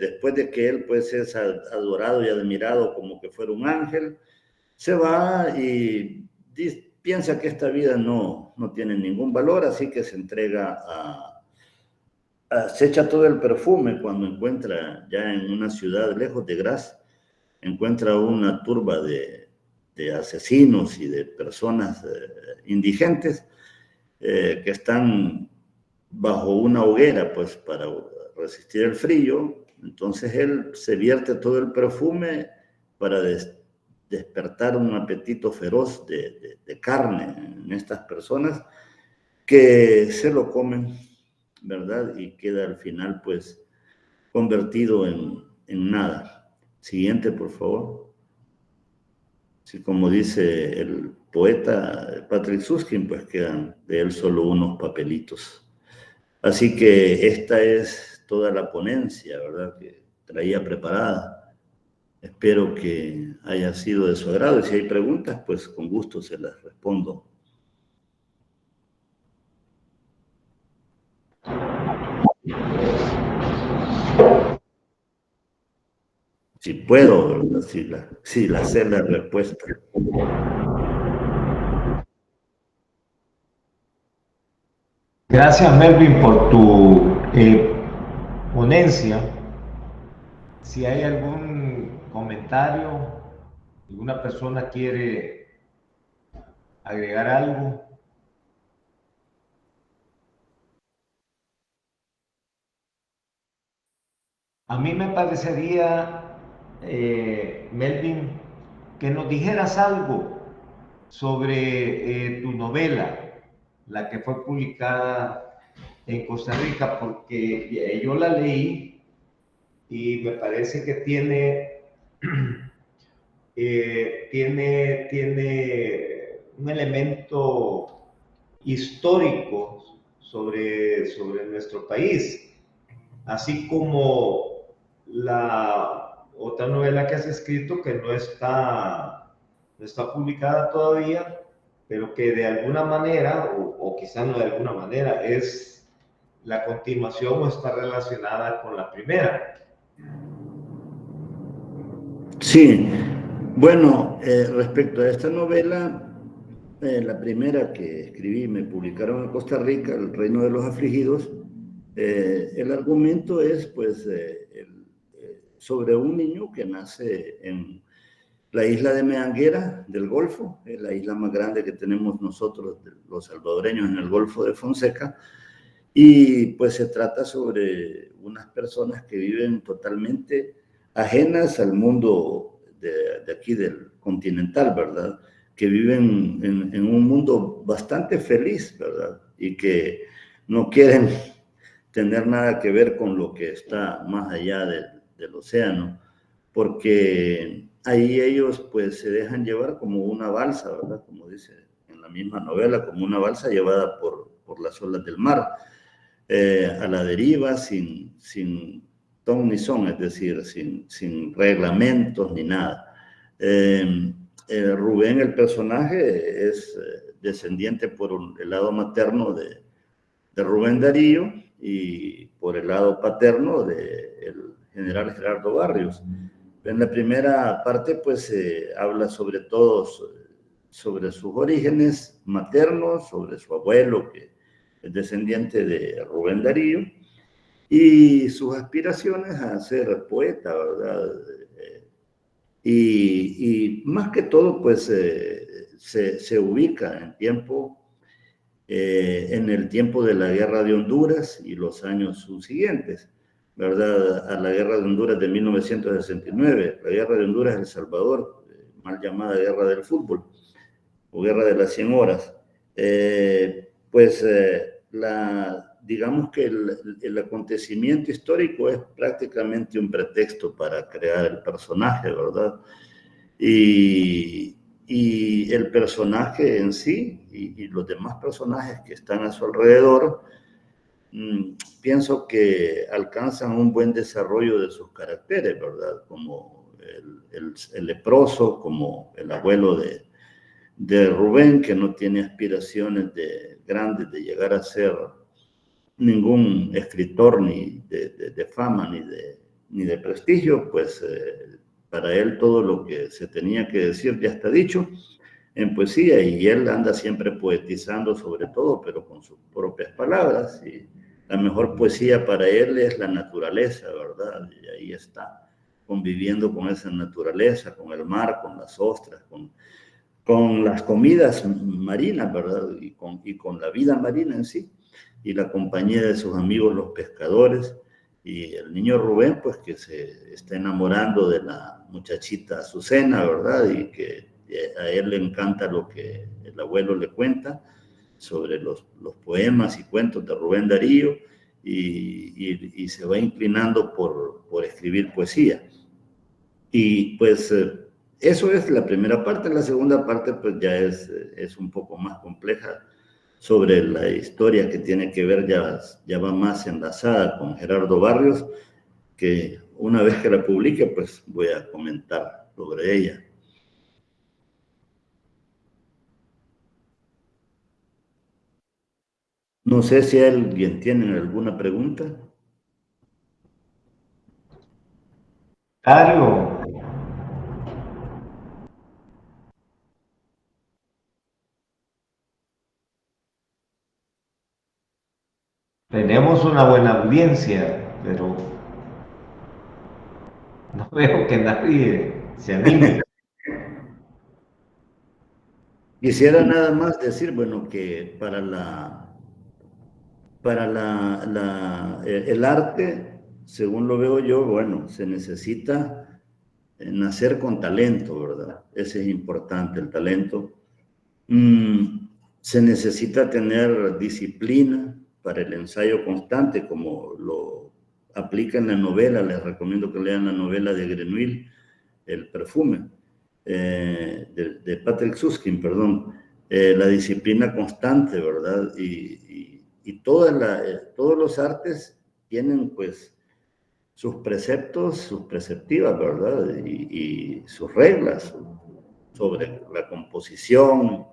Speaker 3: después de que él pues es adorado y admirado como que fuera un ángel, se va y piensa que esta vida no tiene ningún valor, así que se entrega se echa todo el perfume cuando encuentra ya en una ciudad lejos de Graz, encuentra una turba de asesinos y de personas indigentes que están bajo una hoguera, pues para resistir el frío. Entonces él se vierte todo el perfume para despertar un apetito feroz de carne en estas personas que se lo comen, ¿verdad? Y queda al final, pues, convertido en nada. Siguiente, por favor. Sí, como dice el poeta Patrick Süskind, pues quedan de él solo unos papelitos. Así que esta es toda la ponencia, ¿verdad?, que traía preparada. Espero que haya sido de su agrado y si hay preguntas, pues con gusto se las respondo. Si puedo, ¿verdad? Si la sé la respuesta.
Speaker 1: Gracias, Melvin, por tu ponencia. Si hay algún comentario, alguna persona quiere agregar algo. A mí me parecería, Melvin, que nos dijeras algo sobre tu novela, la que fue publicada en Costa Rica, porque yo la leí y me parece que tiene un elemento histórico sobre nuestro país, así como la otra novela que has escrito que no está publicada todavía, pero que de alguna manera, o quizá no de alguna manera, es la continuación o está relacionada con la primera.
Speaker 3: Sí, bueno, respecto a esta novela, la primera que escribí, me publicaron en Costa Rica, El Reino de los Afligidos. El argumento es, pues, sobre un niño que nace en la isla de Meanguera del Golfo, la isla más grande que tenemos nosotros, los salvadoreños, en el Golfo de Fonseca, y pues se trata sobre unas personas que viven totalmente ajenas al mundo de aquí del continental, ¿verdad? Que viven en un mundo bastante feliz, ¿verdad? Y que no quieren tener nada que ver con lo que está más allá del océano, porque ahí ellos pues se dejan llevar como una balsa, ¿verdad? Como dice en la misma novela, como una balsa llevada por las olas del mar, a la deriva, sin ton ni son, es decir, sin reglamentos ni nada. Rubén, el personaje, es descendiente por el lado materno de Rubén Darío y por el lado paterno del general Gerardo Barrios. En la primera parte, pues, habla sobre todo sobre sus orígenes maternos, sobre su abuelo, que es descendiente de Rubén Darío, y sus aspiraciones a ser poeta, ¿verdad? Y más que todo, pues, se ubica en el tiempo de la Guerra de Honduras y los años subsiguientes, ¿verdad? A la Guerra de Honduras de 1969, la Guerra de Honduras de El Salvador, mal llamada Guerra del Fútbol, o Guerra de las 100 horas. Digamos que el acontecimiento histórico es prácticamente un pretexto para crear el personaje, ¿verdad? Y y el personaje en sí y los demás personajes que están a su alrededor, pienso que alcanzan un buen desarrollo de sus caracteres, ¿verdad? Como el leproso, como el abuelo de Rubén, que no tiene aspiraciones grandes de llegar a ser ningún escritor ni de fama ni de prestigio, pues para él todo lo que se tenía que decir ya está dicho en poesía, y él anda siempre poetizando sobre todo, pero con sus propias palabras, y la mejor poesía para él es la naturaleza, ¿verdad? Y ahí está, conviviendo con esa naturaleza, con el mar, con las ostras, con las comidas marinas, ¿verdad? Y con la vida marina en sí, y la compañía de sus amigos los pescadores, y el niño Rubén, pues que se está enamorando de la muchachita Azucena, ¿verdad? Y que a él le encanta lo que el abuelo le cuenta sobre los poemas y cuentos de Rubén Darío, y se va inclinando por escribir poesía. Y pues eso es la primera parte. La segunda parte pues ya es un poco más compleja, sobre la historia que tiene que ver, ya va más enlazada con Gerardo Barrios, que una vez que la publique pues voy a comentar sobre ella. No sé si alguien tiene alguna pregunta.
Speaker 1: Mario, tenemos una buena audiencia, pero no veo que nadie se anime.
Speaker 3: Quisiera nada más decir, bueno, que el arte, según lo veo yo, bueno, se necesita nacer con talento, ¿verdad? Ese es importante, el talento. Se necesita tener disciplina para el ensayo constante, como lo aplica en la novela. Les recomiendo que lean la novela de Grenouille, El perfume, de Patrick Süskind, perdón. La disciplina constante, ¿verdad? Y todos los artes tienen pues sus preceptos, sus preceptivas, ¿verdad? Y sus reglas sobre la composición.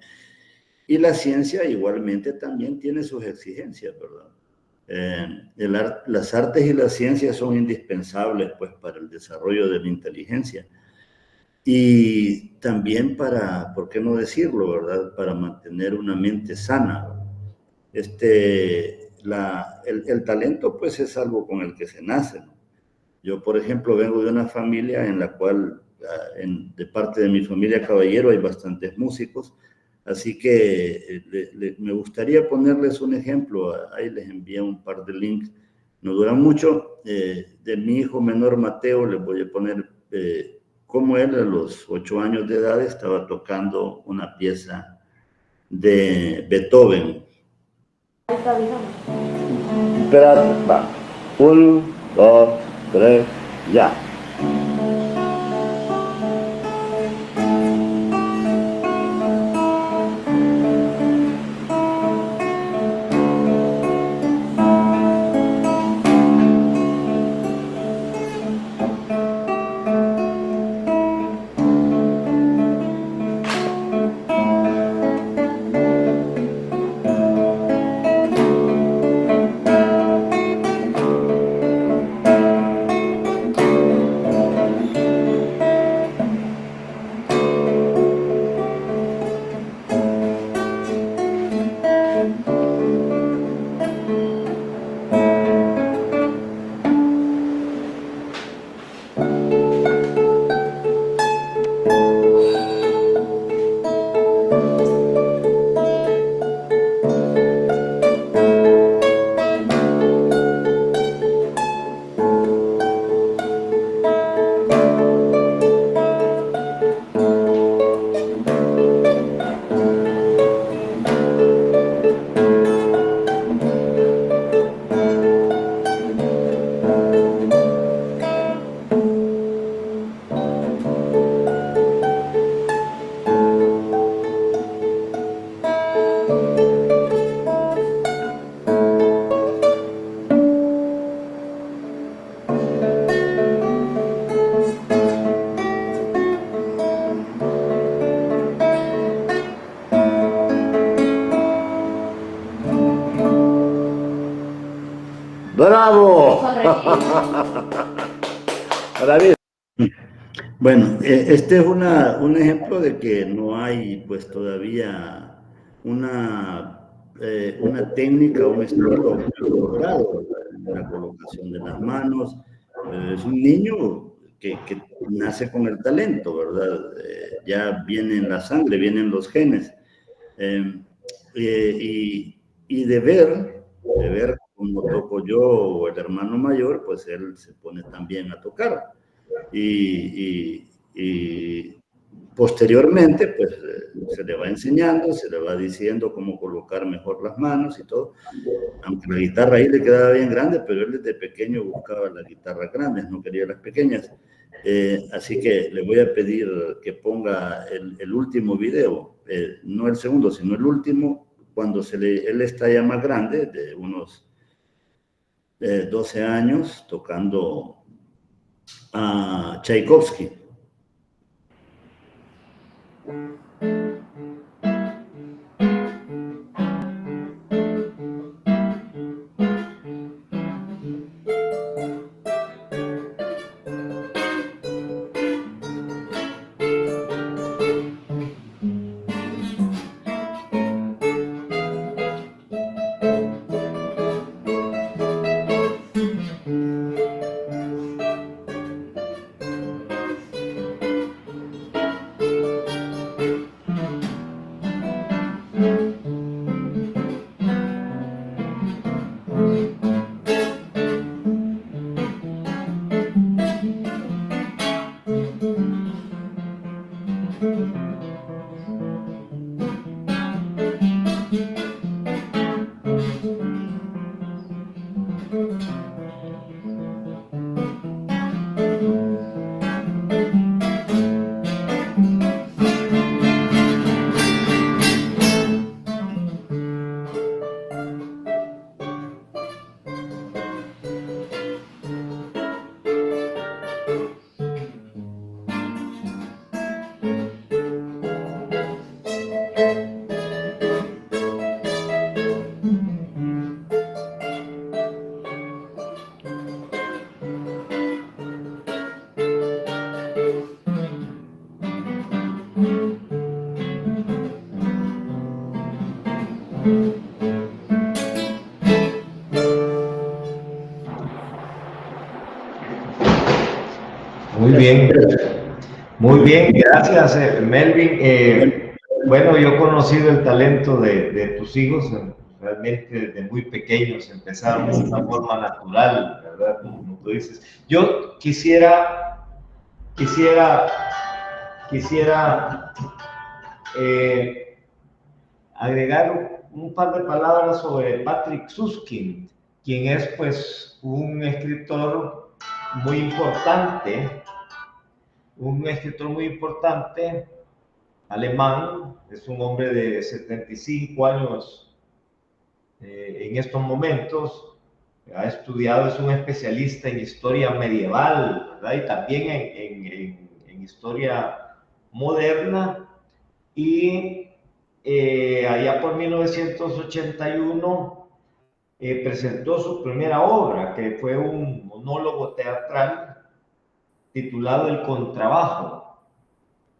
Speaker 3: Y la ciencia igualmente también tiene sus exigencias, ¿verdad? Las artes y las ciencias son indispensables pues para el desarrollo de la inteligencia, y también para, ¿por qué no decirlo, verdad? Para mantener una mente sana. El talento pues es algo con el que se nace, ¿no? Yo, por ejemplo, vengo de una familia en la cual, de parte de mi familia Caballero, hay bastantes músicos, así que me gustaría ponerles un ejemplo. Ahí les envié un par de links, no duran mucho. De mi hijo menor Mateo les voy a poner cómo él a los 8 años de edad estaba tocando una pieza de Beethoven. Espera, va. 1, 2, 3, ya. David. Bueno, este es un ejemplo de que no hay pues todavía una técnica, un estilo elaborado en la colocación de las manos. Es un niño que nace con el talento, ¿verdad? Ya viene en la sangre, vienen los genes. Y de ver cómo toco yo o el hermano mayor, pues él se pone también a tocar. Y posteriormente, pues se le va enseñando, se le va diciendo cómo colocar mejor las manos y todo. Aunque la guitarra ahí le quedaba bien grande, pero él desde pequeño buscaba las guitarras grandes, no quería las pequeñas. Así que le voy a pedir que ponga el último video, no el segundo, sino el último, cuando él está ya más grande, de unos 12 años, tocando a Tchaikovsky.
Speaker 1: Muy bien, gracias Melvin. Bueno, yo he conocido el talento de tus hijos, realmente desde muy pequeños empezaron de una forma natural, ¿verdad? Como tú dices. Yo quisiera agregar un par de palabras sobre Patrick Süskind, quien es pues un escritor muy importante, alemán. Es un hombre de 75 años en estos momentos. Ha estudiado, es un especialista en historia medieval, ¿verdad? Y también en historia moderna. Y allá por 1981 presentó su primera obra, que fue un monólogo teatral titulado El Contrabajo.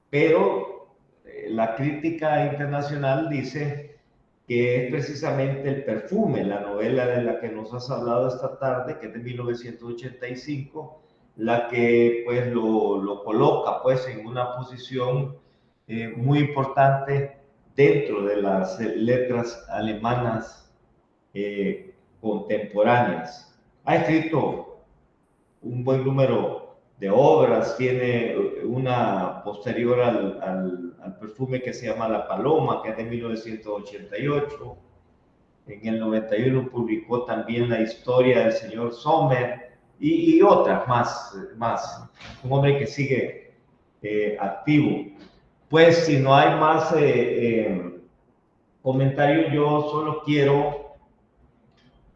Speaker 1: Pero la crítica internacional dice que es precisamente El Perfume, la novela de la que nos has hablado esta tarde, que es de 1985, la que pues lo coloca pues en una posición muy importante dentro de las letras alemanas contemporáneas. Ha escrito un buen número de obras, tiene una posterior al Perfume que se llama La Paloma, que es de 1988. En el 91 publicó también La historia del señor Sommer y otras más. Un hombre que sigue activo. Pues si no hay más comentarios, yo solo quiero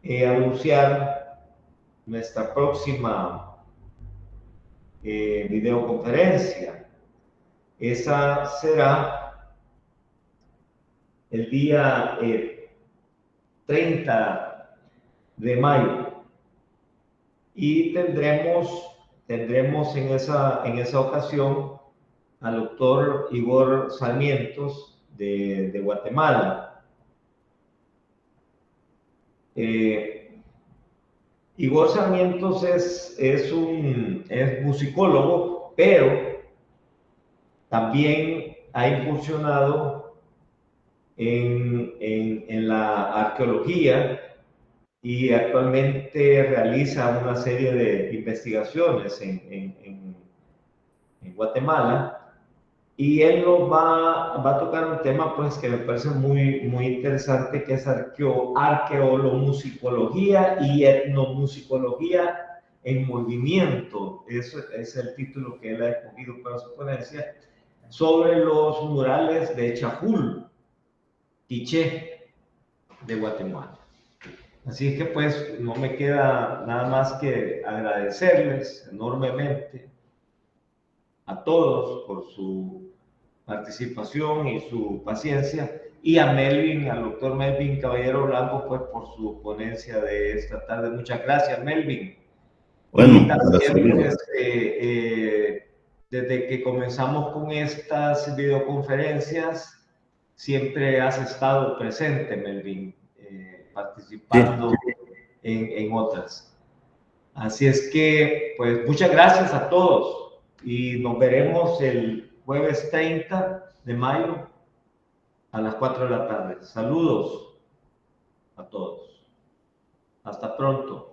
Speaker 1: anunciar nuestra próxima videoconferencia. Esa será el día 30 de mayo Y tendremos en esa ocasión al doctor Igor Sarmientos de Guatemala. Igor Sarmientos es musicólogo, pero también ha incursionado en la arqueología y actualmente realiza una serie de investigaciones en Guatemala. Y él nos va a tocar un tema pues, que me parece muy interesante, que es arqueolomusicología y etnomusicología en movimiento. Ese es el título que él ha escogido para su ponencia, sobre los murales de Chapul, Quiché, de Guatemala. Así es que pues no me queda nada más que agradecerles enormemente a todos por su participación y su paciencia, y a Melvin, al doctor Melvin Caballero Blanco, pues por su ponencia de esta tarde. Muchas gracias, Melvin.
Speaker 3: Bueno,
Speaker 1: y también pues, desde que comenzamos con estas videoconferencias, siempre has estado presente, Melvin, participando
Speaker 3: sí.
Speaker 1: en otras. Así es que, pues, muchas gracias a todos y nos veremos el jueves 30 de mayo a las 4 de la tarde. Saludos a todos. Hasta pronto.